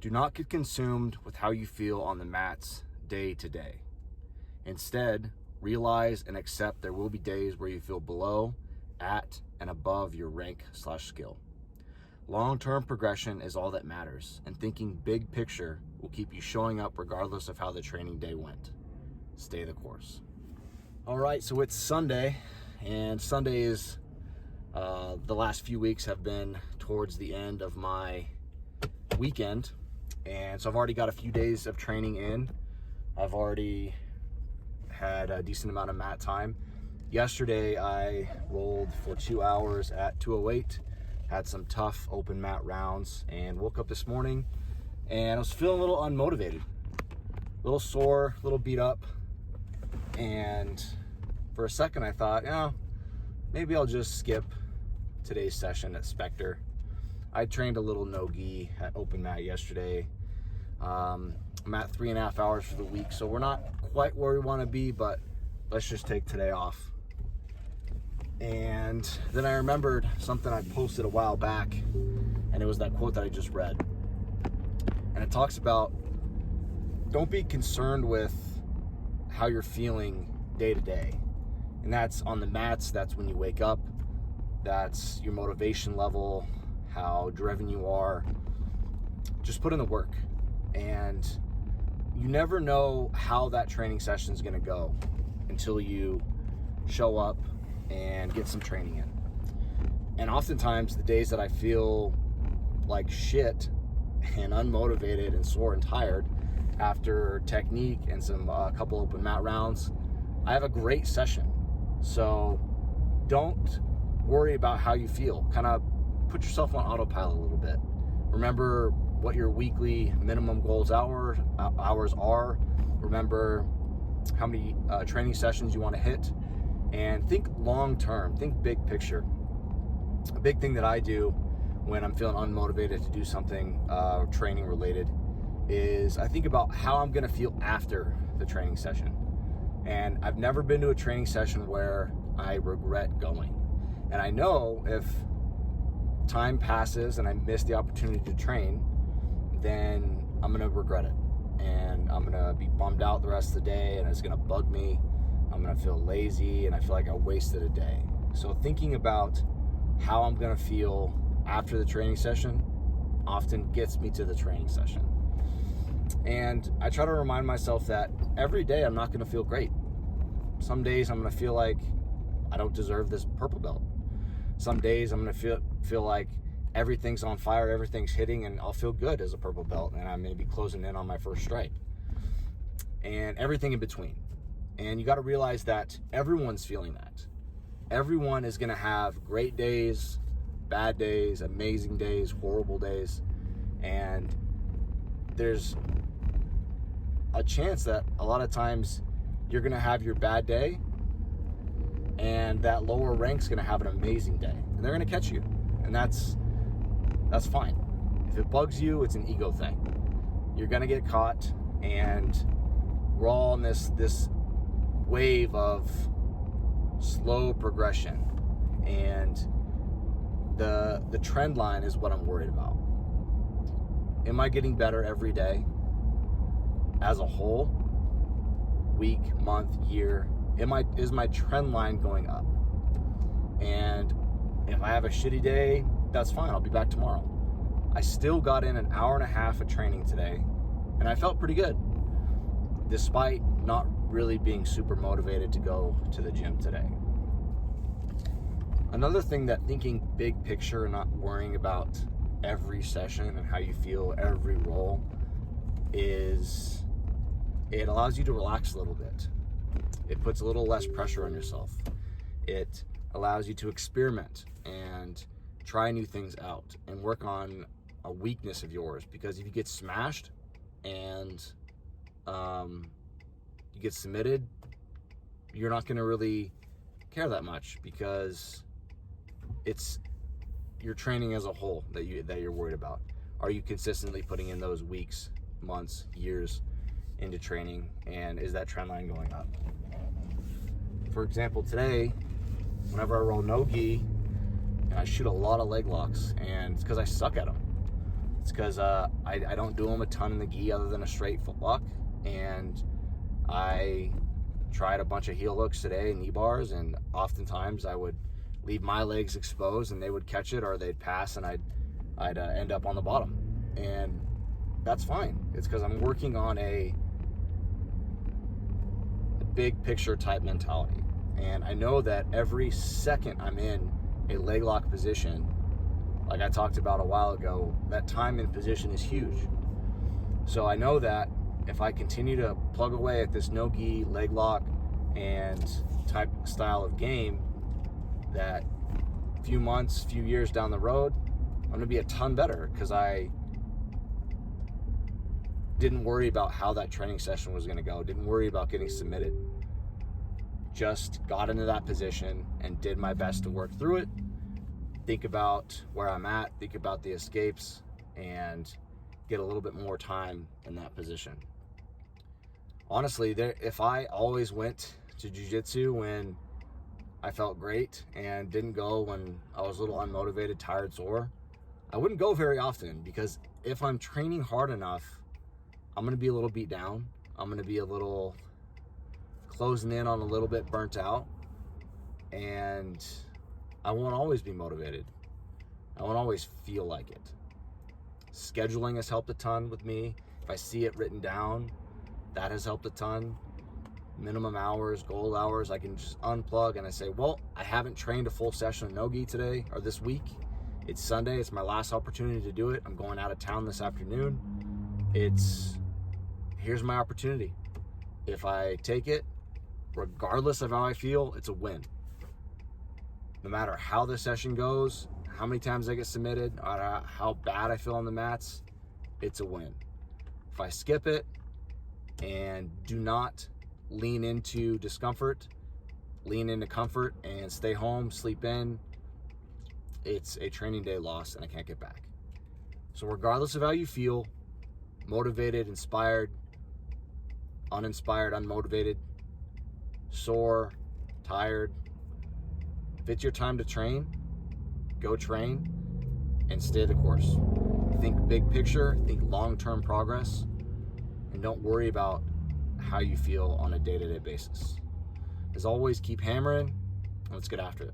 Do not get consumed with how you feel on the mats day to day. Instead, realize and accept there will be days where you feel below, at, and above your rank/skill. Long-term progression is all that matters, and thinking big picture will keep you showing up regardless of how the training day went. Stay the course. All right, so it's Sunday, and Sunday is the last few weeks have been towards the end of my weekend, and so I've already got a few days of training in. I've already had a decent amount of mat time. Yesterday I rolled for 2 hours at 208, had some tough open mat rounds, and woke up this morning and I was feeling a little unmotivated, a little sore, a little beat up. And for a second I thought, maybe I'll just skip today's session at Spectre. I trained a little no-gi at open mat yesterday. I'm at 3.5 hours for the week, so we're not quite where we want to be, but let's just take today off. And then I remembered something I posted a while back, and it was that quote that I just read. And it talks about, don't be concerned with how you're feeling day to day. And that's on the mats, that's when you wake up, that's your motivation level, how driven you are. Just put in the work. And you never know how that training session is going to go until you show up and get some training in. And oftentimes the days that I feel like shit and unmotivated and sore and tired after technique and a couple open mat rounds, I have a great session. So don't worry about how you feel. Kind of put yourself on autopilot a little bit. Remember what your weekly minimum goals hours are. Remember how many training sessions you want to hit, and think long term, think big picture. A big thing that I do when I'm feeling unmotivated to do something training related is I think about how I'm going to feel after the training session. And I've never been to a training session where I regret going. And I know if time passes and I miss the opportunity to train, then I'm gonna regret it, and I'm gonna be bummed out the rest of the day, and it's gonna bug me. I'm gonna feel lazy, and I feel like I wasted a day. So thinking about how I'm gonna feel after the training session often gets me to the training session. And I try to remind myself that every day I'm not gonna feel great. Some days I'm gonna feel like I don't deserve this purple belt. Some days I'm gonna feel like everything's on fire, everything's hitting, and I'll feel good as a purple belt, and I'm gonna be closing in on my first stripe. And everything in between. And you gotta realize that everyone's feeling that. Everyone is gonna have great days, bad days, amazing days, horrible days. And there's a chance that a lot of times you're gonna have your bad day, and that lower rank's gonna have an amazing day, and they're gonna catch you, and that's fine. If it bugs you, it's an ego thing. You're gonna get caught, and we're all in this wave of slow progression, and the trend line is what I'm worried about. Am I getting better every day as a whole, week, month, year? Is my trend line going up? And if I have a shitty day, that's fine. I'll be back tomorrow. I still got in an hour and a half of training today, and I felt pretty good, despite not really being super motivated to go to the gym today. Another thing that thinking big picture and not worrying about every session and how you feel every roll is, it allows you to relax a little bit. It puts a little less pressure on yourself. It allows you to experiment and try new things out and work on a weakness of yours, because if you get smashed and you get submitted, you're not going to really care that much, because it's your training as a whole that you're worried about. Are you consistently putting in those weeks, months, years into training, and is that trend line going up? For example, today, whenever I roll no-gi, and I shoot a lot of leg locks, and it's because I suck at them. It's because I don't do them a ton in the gi other than a straight foot lock, and I tried a bunch of heel hooks today, knee bars, and oftentimes I would leave my legs exposed and they would catch it, or they'd pass and I'd end up on the bottom. And that's fine. It's because I'm working on a big picture type mentality. And I know that every second I'm in a leg lock position, like I talked about a while ago, that time in position is huge. So I know that if I continue to plug away at this no-gi, leg lock, and type style of game, that few months, few years down the road, I'm gonna be a ton better because I didn't worry about how that training session was gonna go, didn't worry about getting submitted. Just got into that position and did my best to work through it, think about where I'm at, think about the escapes, and get a little bit more time in that position. Honestly, if I always went to jiu-jitsu when I felt great and didn't go when I was a little unmotivated, tired, sore, I wouldn't go very often, because if I'm training hard enough, I'm going to be a little beat down. I'm going to be a little closing in on a little bit burnt out, and I won't always be motivated. I won't always feel like it. Scheduling has helped a ton with me. If I see it written down, that has helped a ton. Minimum hours, goal hours, I can just unplug and I say, well, I haven't trained a full session of no-gi today or this week. It's Sunday, it's my last opportunity to do it. I'm going out of town this afternoon. Here's my opportunity. If I take it, regardless of how I feel, it's a win. No matter how the session goes, how many times I get submitted, or how bad I feel on the mats, it's a win. If I skip it and do not lean into discomfort, lean into comfort and stay home, sleep in, it's a training day loss and I can't get back. So regardless of how you feel, motivated, inspired, uninspired, unmotivated, sore, tired, if it's your time to train, go train and stay the course. Think big picture, think long-term progress, and don't worry about how you feel on a day-to-day basis. As always, keep hammering, and let's get after it.